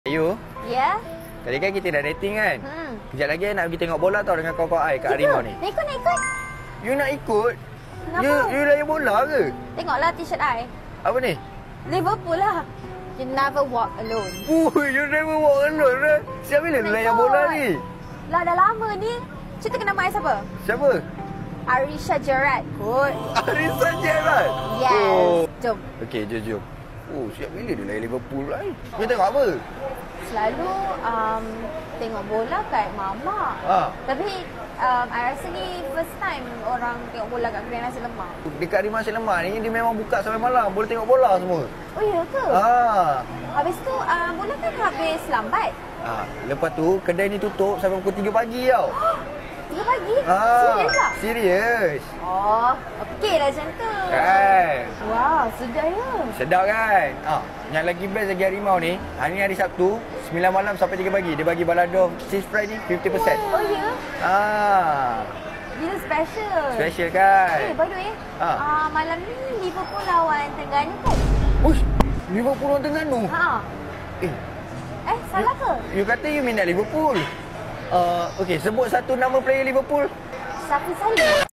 Ayu, Ya? tadi kan kita dah dating kan? Kejap lagi nak pergi tengok bola tau dengan kawan-kawan I kat Harimau ni. Nak ikut, nak ikut. You nak ikut? Kenapa? You layan bola ke? Tengoklah t-shirt I. Apa ni? Liverpool lah. You never walk alone. You never walk alone lah. Siapa bila Nak layan ikut. bola ni? Lah dah lama ni. Cerita kenal I siapa? Siapa? Arisha Gerard kot. Arisa Gerard. Yes. Oh. Jom. Okey, jom. Oh, siap bila dia layan Liverpool lah. You tengok apa? Selalu tengok bola kat Mama. Tapi I rasa ni first time orang tengok bola kat Kedai Nasi Lemak. Dekat Harimau Nasi Lemak ni dia memang buka sampai malam. Boleh tengok bola semua. Oh ya ke? Habis tu bola kan habis lambat. Lepas tu kedai ni tutup sampai pukul 3 pagi tau. 3 pagi? Serius tak? Serius. Oh, okey lah macam tu. Kan? Wah, sedap ya. Sedap kan? Yang lagi best lagi Harimau ni, hari ni hari Sabtu, 9 malam sampai 3 pagi. Dia bagi balado cheese fry ni 50%. Oh ya? Dia special. Special kan? By the way, malam ni Liverpool lawan Terengganu kan? Uish, Liverpool lawan Terengganu? Salah ke? You kata you minat Liverpool. Okey, sebut satu nama player Liverpool. Safi Salim.